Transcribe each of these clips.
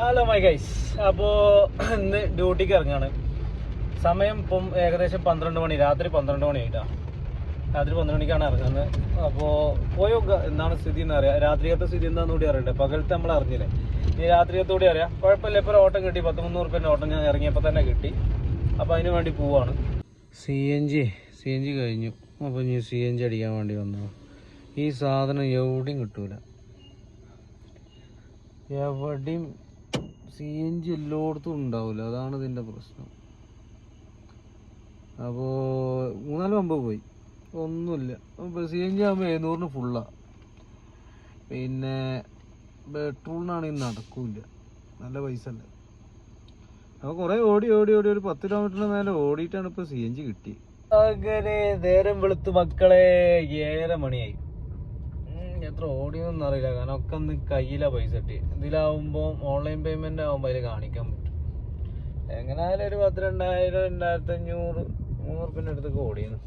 Hello my guys. അപ്പോൾ ഇന്ന് ഡ്യൂട്ടിക്ക് ഇറങ്ങാണ്. സമയം ഇപ്പം ഏകദേശം 12 മണി, രാത്രി 12 മണി ആയിട്ടാണ്. രാത്രി 12 മണിക്കാണ് ഇറങ്ങുന്നത്. അപ്പോൾ പോയോ എന്താണ് സ്ഥിതി എന്ന് അറിയാം. രാത്രിയത്തെ സ്ഥിതി എന്താണെന്ന് കൂടി അറിയണ്ടേ. പകലത്തെ നമ്മൾ അറിഞ്ഞില്ലേ, ഈ രാത്രിയത്തോടെ അറിയാം. കുഴപ്പമില്ല. ഇപ്പോൾ ഓട്ടം കിട്ടി, 1300 രൂപേൻ്റെ ഓട്ടം ഞാൻ ഇറങ്ങിയപ്പോൾ തന്നെ കിട്ടി. അപ്പോൾ അതിന് വേണ്ടി പോവാണ്. സി എൻ ജി കഴിഞ്ഞു. അപ്പോൾ ഇനി CNG അടിക്കാൻ വേണ്ടി വന്നു. ഈ സാധനം എവിടെയും കിട്ടൂല, എവിടെയും CNG എല്ലായിടത്തും ഉണ്ടാവില്ല. അതാണ് ഇതിൻ്റെ പ്രശ്നം. അപ്പോൾ 3-4 പമ്പ് പോയി, ഒന്നുമില്ല. ഇപ്പോൾ CNG ആകുമ്പോൾ 700-ന് ഫുള്ളാണ്. പിന്നെ പെട്രോളിനാണെങ്കിൽ നടക്കില്ല, നല്ല പൈസ അല്ല. അപ്പോൾ കുറേ ഓടി ഒരു 10 കിലോമീറ്ററിന് മേലെ ഓടിയിട്ടാണ് ഇപ്പോൾ CNG കിട്ടി. അങ്ങനെ നേരം വെളുത്ത് മക്കളെ 7:30 മണിയായി. എത്ര ഓടിയൊന്നും അറിയില്ല, കാരണം ഒക്കെ ഒന്ന് കയ്യിലാണ് പൈസ കിട്ടി. ഇതിലാവുമ്പോൾ ഓൺലൈൻ പേയ്മെന്റ് ആകുമ്പോൾ അതിൽ കാണിക്കാൻ പറ്റും. എങ്ങനെയായാലും ഒരു 12,000, 2,500, 300 റുപ്യൻ്റെ അടുത്തൊക്കെ ഓടിയെന്ന്.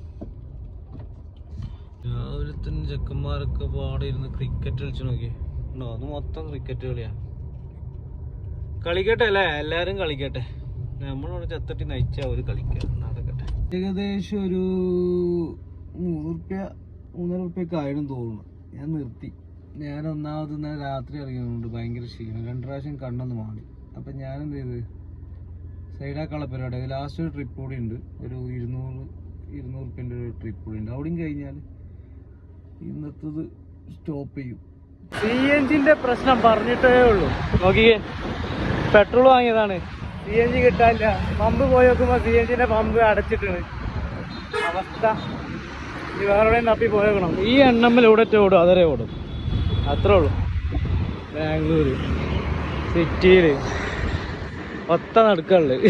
രാവിലെ തന്നെ ചെക്കന്മാരൊക്കെ പാടെ ഇരുന്ന് ക്രിക്കറ്റ് കളിച്ച് നോക്കി ഉണ്ടോ. അത് മൊത്തം ക്രിക്കറ്റ് കളിയാണ്. കളിക്കട്ടെ അല്ലേ, എല്ലാവരും കളിക്കട്ടെ. നമ്മളോട് ചത്തട്ടി നയിച്ചാൽ അവർ കളിക്കുക, നടക്കട്ടെ. ഏകദേശം ഒരു 300 റുപ്യൊക്കെ ആയിരുന്നു തോന്നുന്നു. ഞാൻ നിർത്തി. ഞാൻ ഒന്നാമത് ഇന്നലെ രാത്രി ഇറങ്ങിയതുകൊണ്ട് ഭയങ്കര ക്ഷീണം. 2 പ്രാവശ്യം കണ്ണൊന്ന് മാറി. അപ്പം ഞാനെന്ത് ചെയ്ത് സൈഡാക്കാനുള്ള പരിപാടി. ലാസ്റ്റ് ഒരു ട്രിപ്പ് കൂടി ഉണ്ട്, ഒരു 200 റുപ്യൻ്റെ ഒരു ട്രിപ്പ് കൂടി ഉണ്ട്. അവിടെയും കഴിഞ്ഞാൽ ഇന്നത്തത് സ്റ്റോപ്പ് ചെയ്യും. CNGൻ്റെ പ്രശ്നം പറഞ്ഞിട്ടേ ഉള്ളൂ. നോക്കിയേ, പെട്രോൾ വാങ്ങിയതാണ്, CNG കിട്ടാനില്ല. പമ്പ് പോയി നോക്കുമ്പോൾ CNGൻ്റെ പമ്പ് അടച്ചിട്ടാണ് അവസ്ഥ. ഈ വേറെ തപ്പി പോയേക്കണം. ഈ എണ്ണമ്മൽ ഇവിടെ ഓടും, അതരെ ഓടും, അത്രേ ഉള്ളൂ. ബാംഗ്ലൂർ സിറ്റിയിൽ ഒത്ത നടക്കുള്ളത്.